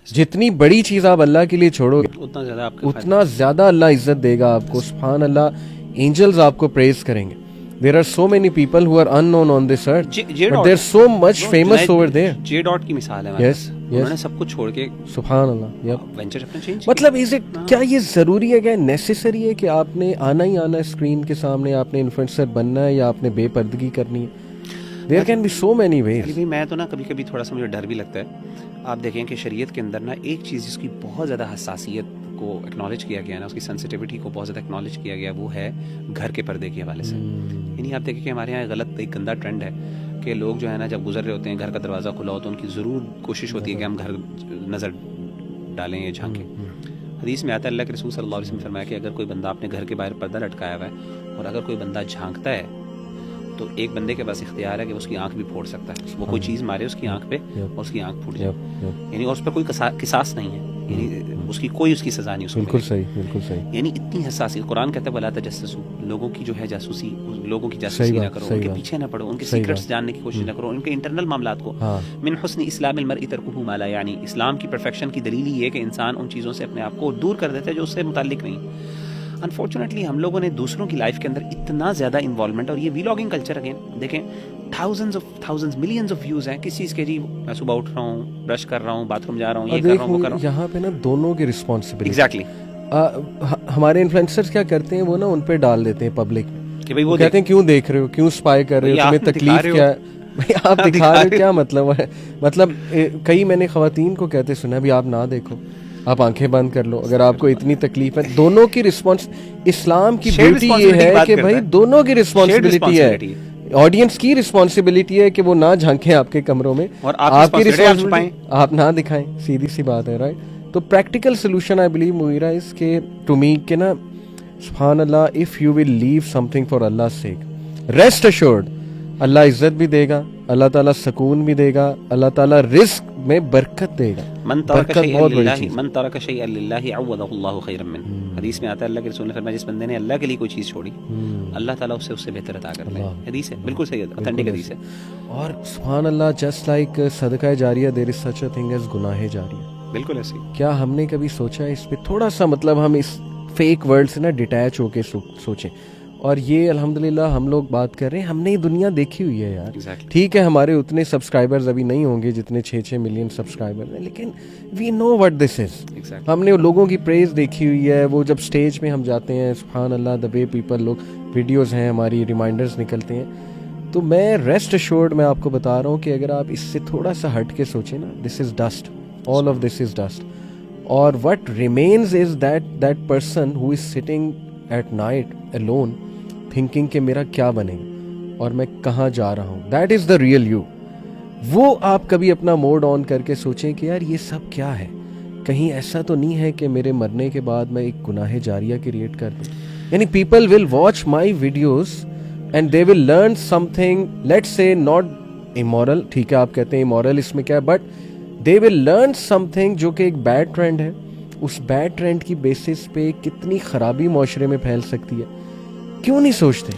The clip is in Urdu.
جتنی بڑی چیز آپ اللہ کے لیے چھوڑو گے اتنا زیادہ اللہ عزت دے گا آپ کو. سبحان اللہ, اینجلز آپ کو پریز کریں گے. There are so many people who are unknown on this earth, but they're so much famous over there. J dot کی مثال ہے. Yes, انہوں نے سب کچھ چھوڑ کے سبحان اللہ. وینچر اپنا چینج. مطلب کیا یہ ضروری ہے, کہ نیسیسری ہے کہ آپ نے آنا ہی آنا ہے اسکرین کے سامنے, آپ نے انفلوئنسر بننا ہے, یا آپ نے بے پردگی کرنی ہے؟ There can be so many ways. میں تو نا کبھی کبھی تھوڑا سا مجھے ڈر بھی لگتا ہے. آپ دیکھیں کہ شریعت کے اندر نا ایک چیز جس کی بہت زیادہ حساسیت کو اکنالج کیا گیا نا, اس کی سینسٹیوٹی کو بہت زیادہ اکنالج کیا گیا, وہ ہے گھر کے پردے کے حوالے سے. یعنی آپ دیکھیں کہ ہمارے یہاں غلط ایک گندا ٹرینڈ ہے کہ لوگ جو ہے نا جب گزر رہے ہوتے ہیں, گھر کا دروازہ کھلا ہو تو ان کی ضرور کوشش ہوتی ہے کہ ہم گھر نظر ڈالیں یا جھانکیں. حدیث میں آتا ہے, اللہ کے رسول صلی اللہ علیہ وسلم نے فرمایا کہ اگر کوئی بندہ اپنے گھر کے باہر پردہ لٹکایا ہوا ہے اور اگر کوئی بندہ جھانکتا ہے تو ایک بندے کے پاس اختیار ہے کہ اس کی آنکھ بھی پھوڑ سکتا ہے. وہ کوئی چیز مارے اس کی آنکھ پہ اور اس کی آنکھ پھوٹ جائے. یعنی اس پہ کوئی قصاص نہیں ہے, یعنی اس کی کوئی اس کی سزا نہیں. بالکل صحیح, بالکل صحیح. یعنی اتنی حساسیت. قرآن کہتا ہے ولا تجسسوا, لوگوں کی جو ہے جاسوسی, لوگوں کی جاسوسی نہ کرو, ان کے پیچھے نہ پڑو, ان کے سیکرٹس جاننے کی کوشش نہ کرو, ان کے انٹرنل معاملات کو. من حسن اسلام المرء ترکہ ما لا یعنی, اسلام کی پرفیکشن کی دلیل یہ ہے کہ انسان ان چیزوں سے اپنے آپ کو دور کر دیتا ہے جو اس سے متعلق نہیں. انفارچونیٹلی ہم لوگوں نے دوسروں کی لائف کے اندر اتنا زیادہ انوالومنٹ, اور یہ ویلاگنگ کلچر اگین دیکھیں, تھاؤزنز ملینز آف ویوز ہیں کس چیز کے. جی میں صبح اٹھ رہا ہوں, برش کر رہا ہوں, باتھ روم جا رہا ہوں, یہ کر رہا ہوں, وہ کر رہا ہوں. یہاں پہ نا دونوں کی رسپانسبلٹی. ایگزیکٹلی. ہمارے انفلوئنسرز کیا کرتے ہیں, وہ نا ان پہ ڈال دیتے ہیں پبلک میں کہ بھائی وہ کہتے ہیں کیوں دیکھ رہے ہو, کیوں اسپائی کر رہے ہو, تمہیں تکلیف کیا ہے بھائی, آپ دکھا رہے ہو, کیا مطلب ہے. مطلب کئی میں نے خواتین کو کہتے سنا بھی آپ نہ دیکھو, آپ آنکھیں بند کر لو اگر آپ کو اتنی تکلیف ہے. دونوں کی رسپانس, اسلام کی بیوٹی یہ ہے کہ بھائی دونوں کی رسپانسبلٹی ہے. آڈینس کی رسپانسبلٹی ہے کہ وہ نہ جھانکیں آپ کے کمروں میں, اور آپ کی رسپانسبلٹی آپ نہ دکھائیں. سیدھی سی بات ہے, رائٹ. تو practical solution I believe Mughira اس کے ٹو می کہ نا سبحان Allah, if you will leave something for Allah sake, rest assured Allah عزت بھی دے گا, اللہ تعالیٰ سکون بھی دے گا, اللہ تعالیٰ رزق میں برکت دے گا. برکت بہت بڑی چیز. من ترک شیئا للہ عوضہ اللہ خیرا منہ. حدیث میں آتا ہے اللہ کے رسول نے فرمایا جس بندے نے اللہ کے لیے کوئی چیز چھوڑی اللہ تعالیٰ اس سے بہتر عطا کرتا ہے. حدیث ہے, بالکل صحیح, اوتھینٹک حدیث ہے. اور سبحان اللہ, جسٹ لائک صدقہ جاریہ, دیر از سچ اے تھنگ ایز گناہ جاریہ. بالکل ایسے. کیا ہم نے کبھی سوچا اس پہ تھوڑا سا, مطلب ہم اس فیک ورلڈ سے نا ڈیٹیچ ہو کے سوچیں. اور یہ الحمدللہ ہم لوگ بات کر رہے ہیں, ہم نے یہ دنیا دیکھی ہوئی ہے یار. ٹھیک ہے ہمارے اتنے سبسکرائبرز ابھی نہیں ہوں گے جتنے 6 ملین سبسکرائبر ہیں, لیکن وی نو وٹ دس از. ہم نے لوگوں کی پریز دیکھی ہوئی ہے, وہ جب اسٹیج پہ ہم جاتے ہیں, سبحان اللہ, دا وے پیپل, لوگ ویڈیوز ہیں ہماری, ریمائنڈرز نکلتے ہیں. تو میں ریسٹ ایشورڈ میں آپ کو بتا رہا ہوں کہ اگر آپ اس سے تھوڑا سا ہٹ کے سوچیں نا, this is dust, all of this is dust. اور what remains is that person who is sitting at night alone thinking کہ میرا کیا بنے گا اور میں کہاں جا رہا ہوں. That is the real you. وہ آپ کبھی اپنا موڈ آن کر کے سوچیں کہ یار یہ سب کیا ہے, کہیں ایسا تو نہیں ہے کہ میرے مرنے کے بعد میں ایک گناہ جاریہ کریٹ کر دوں. یعنی people will watch my videos and they will learn some thing, let's say not amoral, ٹھیک ہے آپ کہتے ہیں امورل اس میں کیا ہے, but they will learn some thing جو کہ ایک بیڈ ٹرینڈ ہے. اس بیڈ ٹرینڈ کی بیسس پہ کتنی خرابی معاشرے میں پھیل سکتی ہے. کیوں نہیں سوچتے